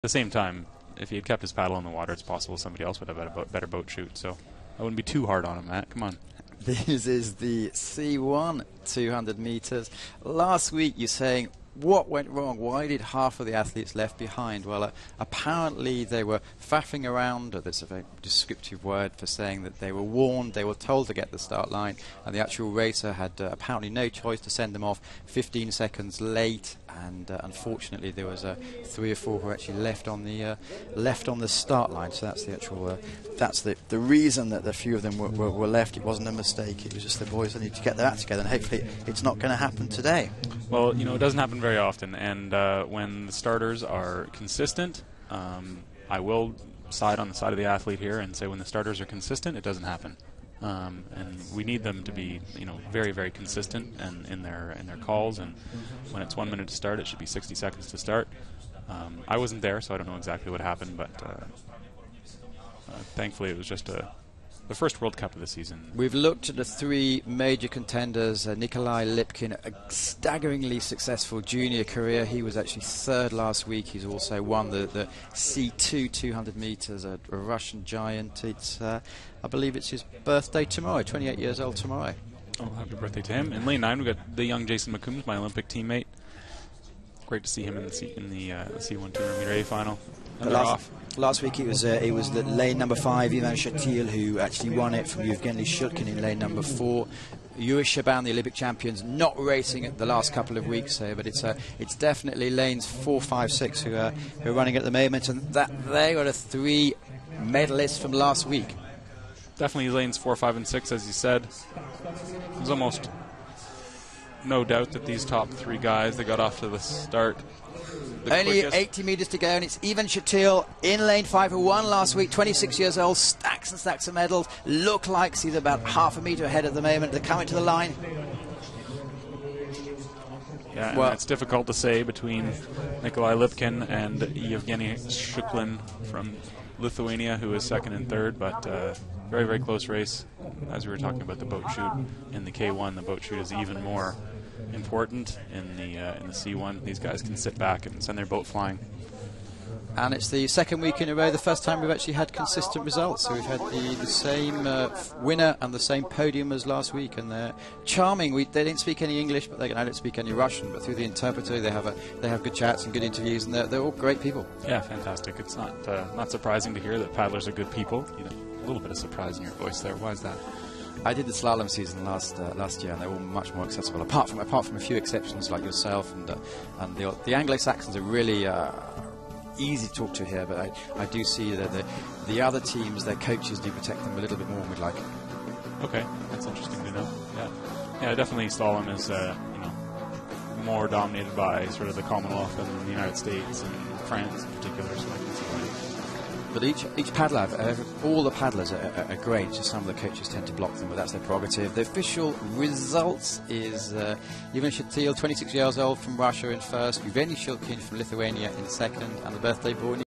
At the same time, if he had kept his paddle in the water, it's possible somebody else would have had a better boat shoot. So I wouldn't be too hard on him, Matt. Come on. This is the C1 200 meters. Last week you're saying, what went wrong? Why did half of the athletes left behind? Well, apparently they were faffing around. That's a very descriptive word for saying that they were warned, they were told to get the start line, and the actual racer had apparently no choice to send them off 15 seconds late. And unfortunately, there was 3 or 4 who actually left on the start line. So that's the actual that's the reason that a few of them were left. It wasn't a mistake. It was just the boys that need to get their act together. And hopefully, it's not going to happen today. Well, you know, it doesn't happen very often. And when the starters are consistent, I will side on the side of the athlete here and say when the starters are consistent, it doesn't happen. And we need them to be, you know, very, very consistent and in their calls. And when it's 1 minute to start, it should be 60 seconds to start. I wasn't there, so I don't know exactly what happened, but thankfully it was just the first World Cup of the season. We've looked at the 3 major contenders. Nikolai Lipkin, a staggeringly successful junior career. He was actually 3rd last week. He's also won the C2 200 meters, a Russian giant. It's I believe it's his birthday tomorrow, 28 years old tomorrow. Oh, happy birthday to him. In lane 9, we've got the young Jason McCombs, my Olympic teammate. Great to see him in the C1 200 meter A final. And they're off. Last week it was lane number 5, Ivan Shatil, who actually won it from Yevgeny Shulkin in lane number 4. Yuri Shaban, the Olympic champions, not racing at the last couple of weeks here, but it's definitely lanes 4, 5, 6 who are running at the moment, and that they are the 3 medalists from last week. Definitely lanes 4, 5, and 6, as you said. There's almost no doubt that these top 3 guys, they got off to the start only 80 meters to go, and it's Ivan Shatil in lane 5 who won last week, 26 years old, stacks and stacks of medals. Look like he's about half a meter ahead at the moment. They're coming to the line. Yeah, well, it's difficult to say between Nikolai Lipkin and Yevgeny Shulkin from Lithuania, who is 2nd and 3rd, but very, very close race. As we were talking about the boat shoot in the K1, the boat shoot is even more important in the C1. These guys can sit back and send their boat flying. And it's the 2nd week in a row, the first time we've actually had consistent results. So we've had the same winner and the same podium as last week, and they're charming. They didn't speak any English, but they don't speak any Russian. But through the interpreter, they have good chats and good interviews, and they're all great people. Yeah, fantastic. It's not surprising to hear that paddlers are good people. You know, a little bit of surprise in your voice there. Why is that? I did the slalom season last year, and they're all much more accessible. Apart from a few exceptions like yourself, and the Anglo-Saxons are really easy to talk to here. But I do see that the other teams, their coaches do protect them a little bit more than we'd like. Okay, that's interesting to know. Yeah, definitely slalom is more dominated by sort of the Commonwealth and the United States and France in particular. So I can see why. But each paddler, all the paddlers are great, just some of the coaches tend to block them, but that's their prerogative. The official results is Ivan Shatil, 26 years old, from Russia in 1st, Yevgeny Shulkin from Lithuania in 2nd, and the birthday boy